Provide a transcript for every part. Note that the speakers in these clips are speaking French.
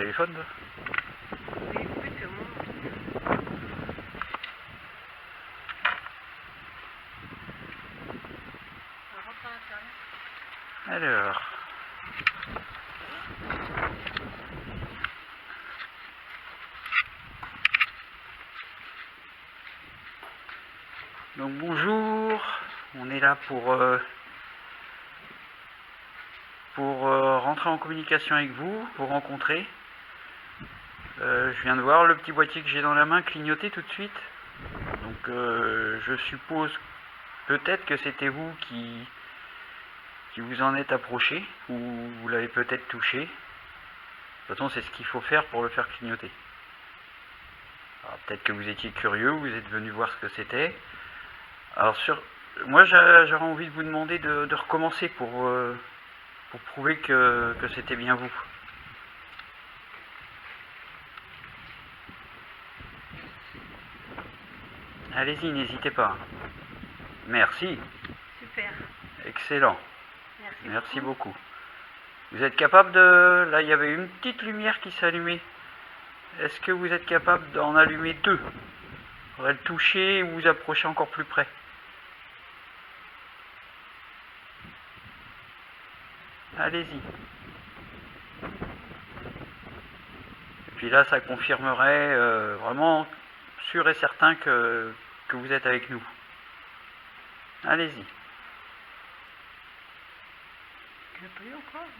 téléphone, toi? Oui, plus que moi. On rentre à l'intérieur. Alors. Donc bonjour, on est là pour rentrer en communication avec vous, vous rencontrer. Je viens de voir le petit boîtier que j'ai dans la main clignoter tout de suite. Donc je suppose peut-être que c'était vous qui vous en êtes approché, ou vous l'avez peut-être touché. De toute façon, c'est ce qu'il faut faire pour le faire clignoter. Peut-être que vous étiez curieux, vous êtes venu voir ce que c'était. Alors moi j'aurais envie de vous demander de recommencer pour prouver que c'était bien vous. Allez-y, n'hésitez pas. Merci. Super. Excellent. Merci beaucoup. Vous êtes capable de... Là, il y avait une petite lumière qui s'allumait. Est-ce que vous êtes capable d'en allumer deux? Il faudrait le toucher ou vous approcher encore plus près. Allez-y. Et puis là, ça confirmerait vraiment sûr et certain que vous êtes avec nous. Allez-y. Tu l'as pas eu encore? Je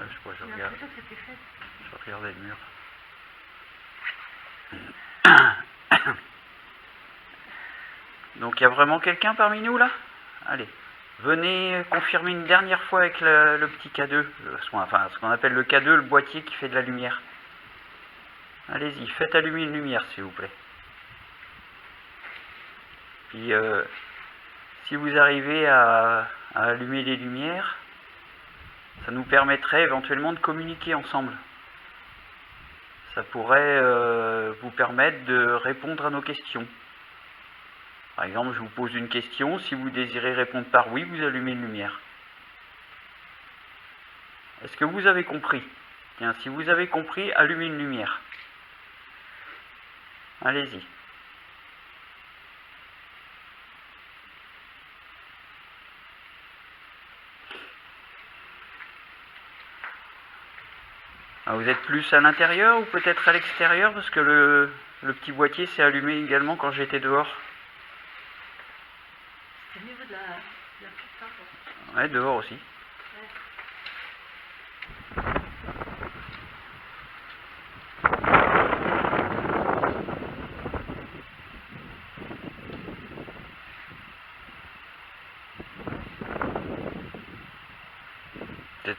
J'ai regarde. l'impression que c'était fait. Je regardais le mur. Donc il y a vraiment quelqu'un parmi nous là? Allez, venez confirmer une dernière fois avec le petit K2, ce qu'on appelle le K2, le boîtier qui fait de la lumière. Allez-y, faites allumer une lumière s'il vous plaît. Puis si vous arrivez à allumer les lumières, ça nous permettrait éventuellement de communiquer ensemble. Ça pourrait vous permettre de répondre à nos questions. Par exemple, je vous pose une question, si vous désirez répondre par oui, vous allumez une lumière. Est-ce que vous avez compris? Tiens, si vous avez compris, allumez une lumière. Allez-y. Vous êtes plus à l'intérieur ou peut-être à l'extérieur, parce que le petit boîtier s'est allumé également quand j'étais dehors. C'est au niveau de la piste, hein. Ouais, dehors aussi.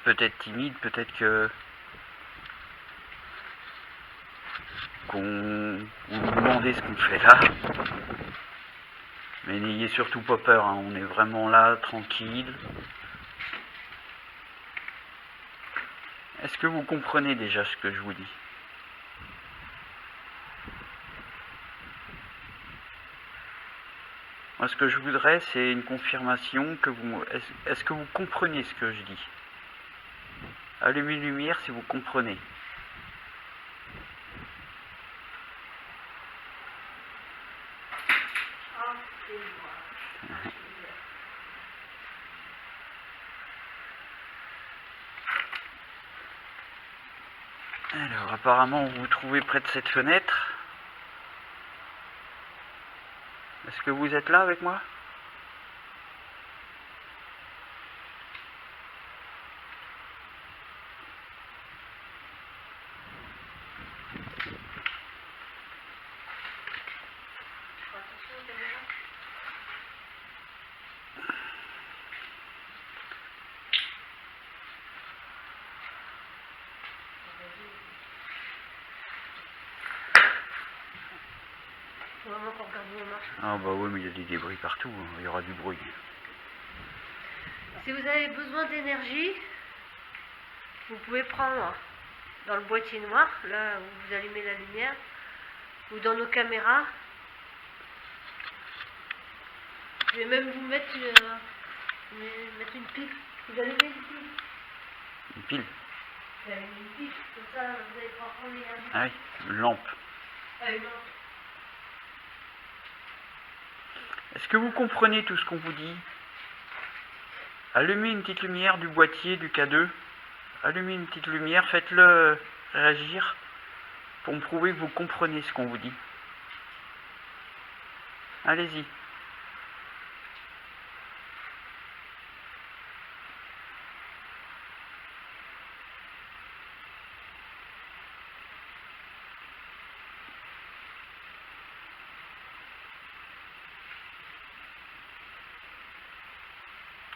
Peut-être timide, peut-être qu'on vous demandait ce qu'on fait là. Mais n'ayez surtout pas peur, hein, on est vraiment là, tranquille. Est-ce que vous comprenez déjà ce que je vous dis? Moi, ce que je voudrais, c'est une confirmation que vous... Est-ce que vous comprenez ce que je dis? Allumez une lumière si vous comprenez. Alors, apparemment, vous vous trouvez près de cette fenêtre. Est-ce que vous êtes là avec moi? Vraiment qu'on regarde où on marche. Ah bah oui, mais il y a des débris partout, hein. Il y aura du bruit. Si vous avez besoin d'énergie, vous pouvez prendre dans le boîtier noir, là où vous allumez la lumière, ou dans nos caméras. Je vais même vous mettre une pile. Vous allumez une pile. Une pile? J'ai allumé une pipe, comme ça vous allez pouvoir prendre l'énergie. Ah oui, une lampe. Une lampe. Est-ce que vous comprenez tout ce qu'on vous dit? Allumez une petite lumière du boîtier du K2. Allumez une petite lumière, faites-le réagir pour me prouver que vous comprenez ce qu'on vous dit. Allez-y.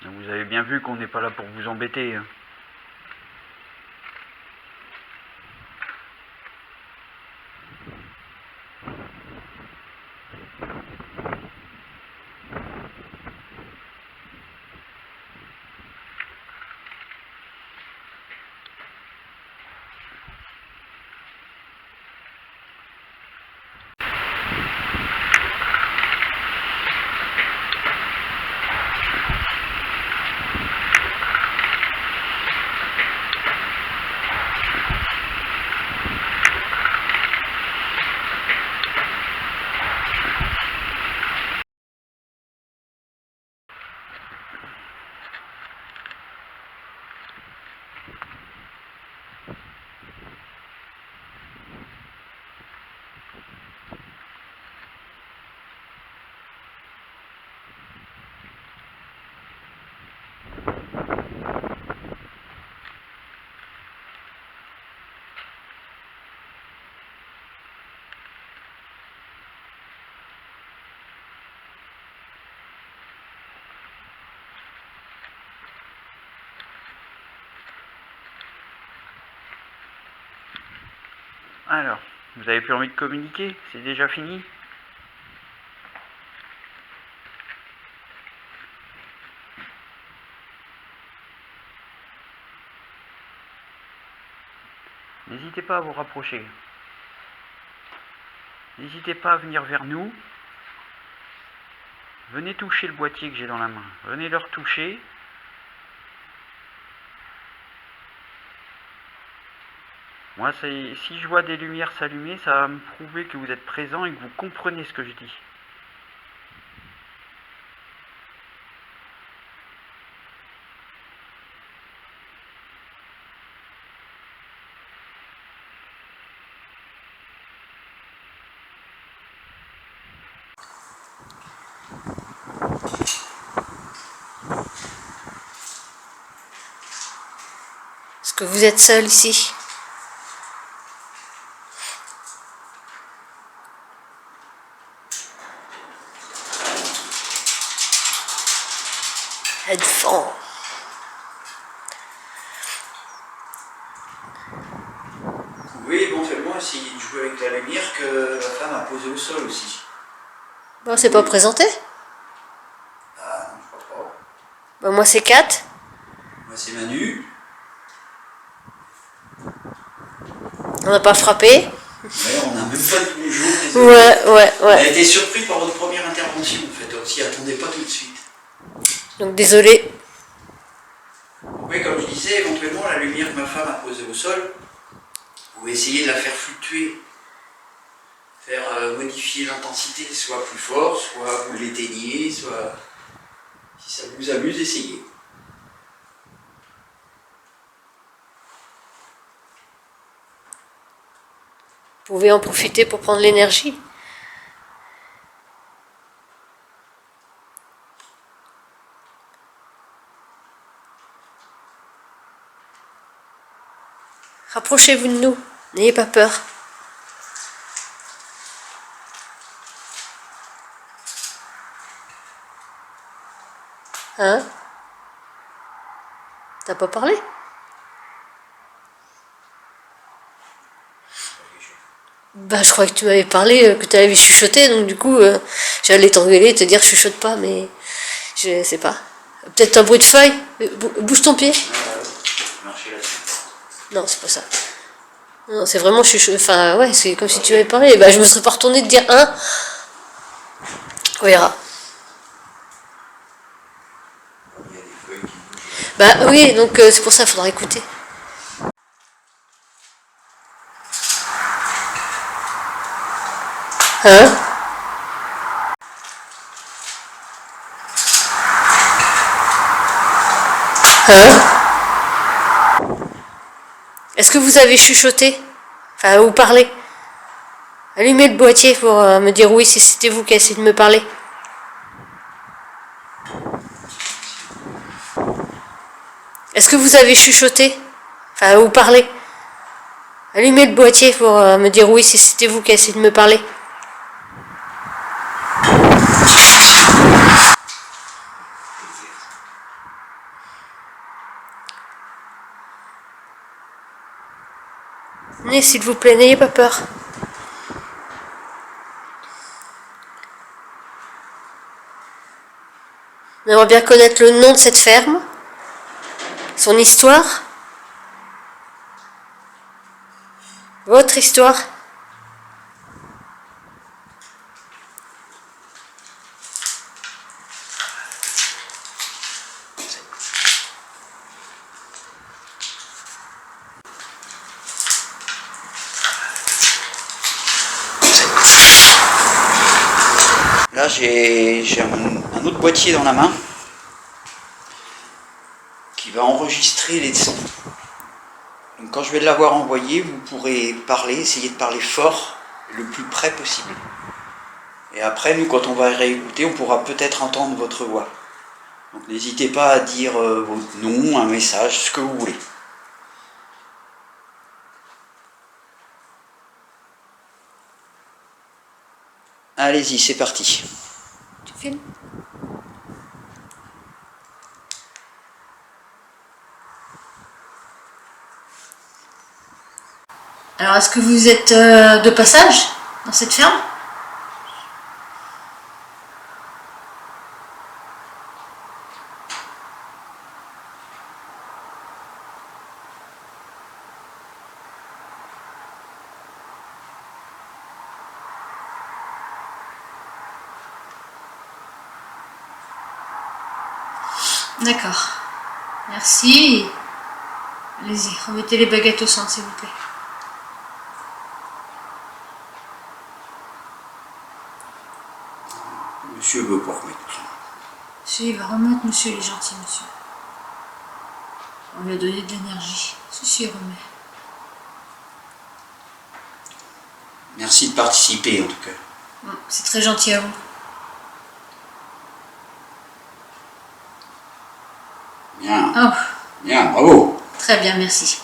Vous avez bien vu qu'on n'est pas là pour vous embêter. Alors, vous avez plus envie de communiquer? C'est déjà fini? N'hésitez pas à vous rapprocher. N'hésitez pas à venir vers nous. Venez toucher le boîtier que j'ai dans la main. Venez le retoucher. Moi, si je vois des lumières s'allumer, ça va me prouver que vous êtes présent et que vous comprenez ce que je dis. Est-ce que vous êtes seul ici? Headphone. Vous pouvez éventuellement essayer de jouer avec la lumière que la femme a posée au sol aussi. Bon, c'est pas présenté? Ah, je crois pas. Bah, moi c'est Kat. Moi c'est Manu. On n'a pas frappé. Ouais, on n'a même pas dit bonjour. Ouais. On a été surpris par votre première intervention en fait, on s'y attendait pas tout de suite. Donc désolé. Oui, comme je disais, éventuellement la lumière que ma femme a posée au sol, vous pouvez essayer de la faire fluctuer. Faire modifier l'intensité, soit plus fort, soit vous l'éteignez, soit... Si ça vous amuse, essayez. Vous pouvez en profiter pour prendre l'énergie. Rapprochez-vous de nous, n'ayez pas peur. Hein? T'as pas parlé? Bah, je crois que tu m'avais parlé, que tu avais chuchoté, donc du coup, j'allais t'engueuler et te dire chuchote pas, mais je sais pas. Peut-être un bruit de feuille? Bouge ton pied. Marchez là-dessus. Non, c'est pas ça. Non, c'est vraiment chuchote. Enfin, ouais, c'est comme si tu m'avais parlé. Bah, je me serais pas retournée de dire un. On verra. Il y a des feuilles qui bougent. Bah oui, donc c'est pour ça, il faudra écouter. Hein? Hein? Est-ce que vous avez chuchoté? Enfin, vous parlez? Allumez le boîtier pour me dire oui si c'était vous qui essayez de me parler. Est-ce que vous avez chuchoté? Enfin, vous parlez? Allumez le boîtier pour me dire oui si c'était vous qui essayez de me parler. Venez, s'il vous plaît, n'ayez pas peur. On aimerait bien connaître le nom de cette ferme, son histoire, votre histoire. Là, j'ai un autre boîtier dans la main qui va enregistrer les sons. Donc quand je vais l'avoir envoyé, vous pourrez parler, essayer de parler fort, le plus près possible. Et après, nous, quand on va réécouter, on pourra peut-être entendre votre voix. Donc n'hésitez pas à dire votre nom, un message, ce que vous voulez. Allez-y, c'est parti. Tu filmes? Alors, est-ce que vous êtes de passage dans cette ferme? D'accord. Merci. Allez-y, remettez les baguettes au centre, s'il vous plaît. Monsieur veut pas remettre. Monsieur, il va remettre, monsieur, il est gentil, monsieur. On lui a donné de l'énergie. Ceci remet. Merci de participer, en tout cas. C'est très gentil à vous. Bien. Oh, Bien, bravo. très bien, merci.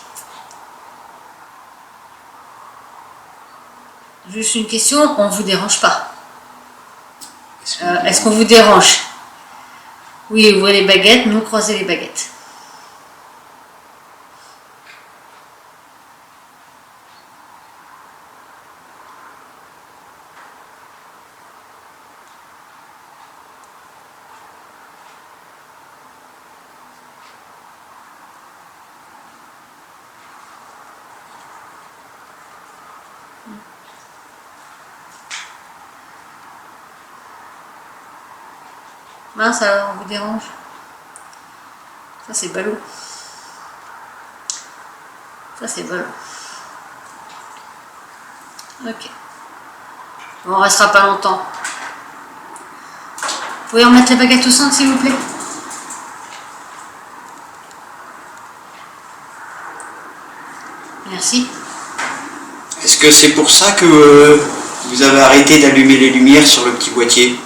Juste une question, on vous dérange pas? Est-ce qu'on vous dérange? Oui, ouvrez les baguettes, nous croisez les baguettes. Mince, alors on vous dérange? Ça c'est ballot. Ça c'est ballot. Ok. Bon, on restera pas longtemps. Vous pouvez remettre les baguettes au centre, s'il vous plaît? Merci. Est-ce que c'est pour ça que vous avez arrêté d'allumer les lumières sur le petit boîtier?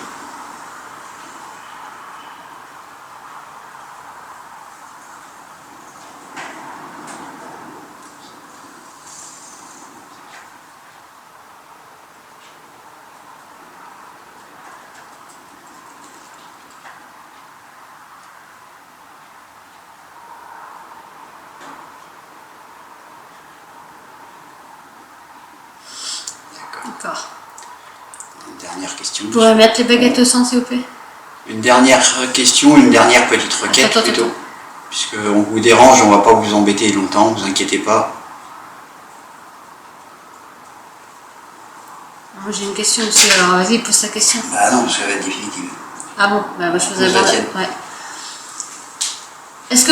D'accord. Une dernière question. Vous pouvez mettre les baguettes au centre, s'il vous plaît? Une dernière question, une dernière petite requête plutôt. Attends. Puisqu'on vous dérange, on ne va pas vous embêter longtemps, vous inquiétez pas. Moi j'ai une question aussi, alors vas-y, pose ta question. Bah non, parce qu'elle va être définitive. Ah bon, bah je faisais Pose la tienne. ouais. Est-ce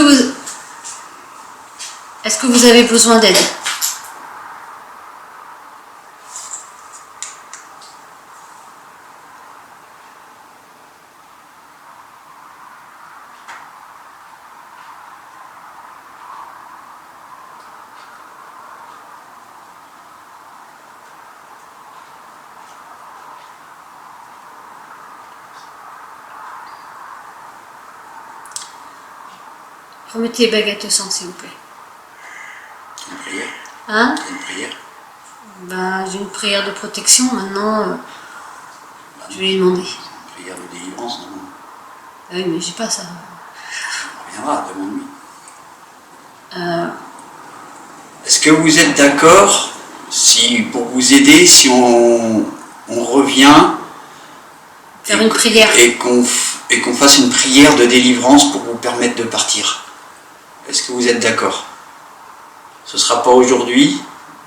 que vous avez besoin d'aide? Remettez les baguettes au centre, s'il vous plaît. Une prière. Hein? Une prière. Ben, j'ai une prière de protection, maintenant, je vais lui demander. Une prière de délivrance, non? Ah oui, mais j'ai pas ça. On reviendra, demande-lui. Est-ce que vous êtes d'accord si, pour vous aider, si on revient Faire une prière. et qu'on fasse une prière de délivrance pour vous permettre de partir? Est-ce que vous êtes d'accord? Ce ne sera pas aujourd'hui,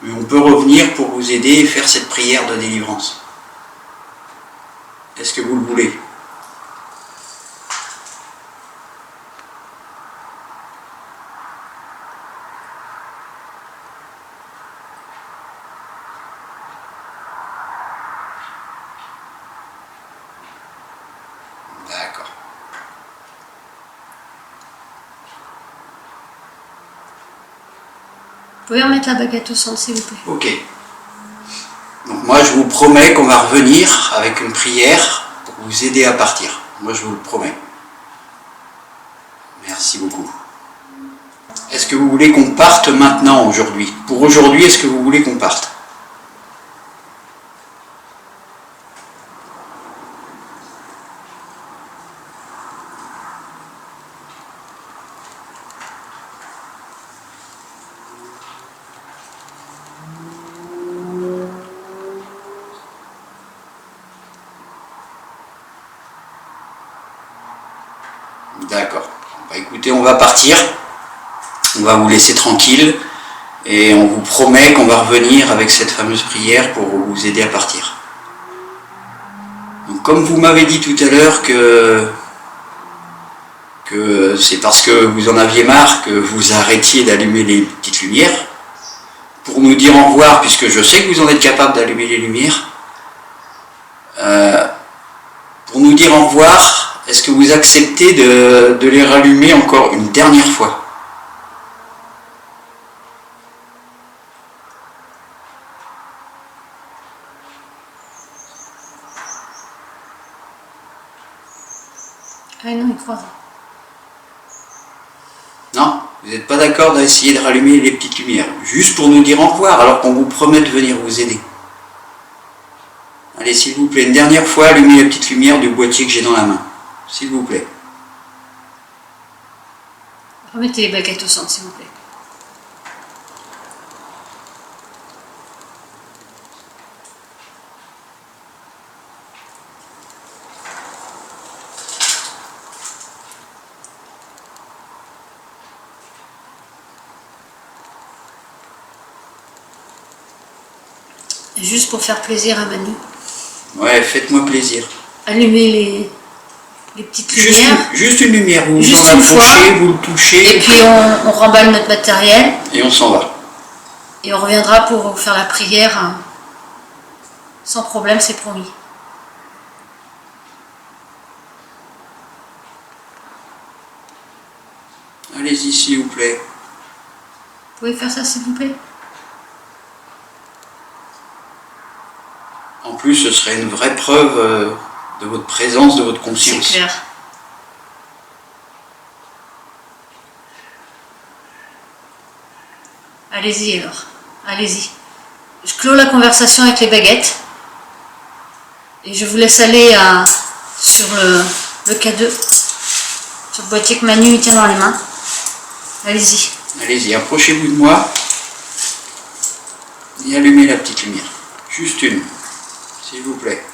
mais on peut revenir pour vous aider et faire cette prière de délivrance. Est-ce que vous le voulez? D'accord. Vous pouvez remettre la baguette au centre, s'il vous plaît. Ok. Donc moi je vous promets qu'on va revenir avec une prière pour vous aider à partir. Moi je vous le promets. Merci beaucoup. Est-ce que vous voulez qu'on parte maintenant aujourd'hui? Pour aujourd'hui, est-ce que vous voulez qu'on parte? D'accord. Bah, écoutez, on va partir. On va vous laisser tranquille. Et on vous promet qu'on va revenir avec cette fameuse prière pour vous aider à partir. Donc comme vous m'avez dit tout à l'heure que c'est parce que vous en aviez marre que vous arrêtiez d'allumer les petites lumières, pour nous dire au revoir, puisque je sais que vous en êtes capable d'allumer les lumières, pour nous dire au revoir, est-ce que vous acceptez de les rallumer encore une dernière fois? Ah non, il croit. Non, vous n'êtes pas d'accord d'essayer de rallumer les petites lumières, juste pour nous dire au revoir, alors qu'on vous promet de venir vous aider. Allez, s'il vous plaît, une dernière fois, allumez la petite lumière du boîtier que j'ai dans la main. S'il vous plaît. Remettez les baguettes au centre, s'il vous plaît. Juste pour faire plaisir à Manu. Ouais, faites-moi plaisir. Allumez les petites lumières. Juste une lumière, vous Juste en une fois. approchez, vous le touchez. Et puis on remballe notre matériel. Et on s'en va. Et on reviendra pour faire la prière. Sans problème, c'est promis. Allez-y, s'il vous plaît. Vous pouvez faire ça, s'il vous plaît? En plus, ce serait une vraie preuve de votre présence, de votre conscience. C'est clair. Allez-y alors. Allez-y. Je clôt la conversation avec les baguettes. Et je vous laisse aller sur le K2. Sur le boîtier que Manu tient dans les mains. Allez-y. Allez-y, approchez-vous de moi. Et allumez la petite lumière. Juste une, s'il vous plaît.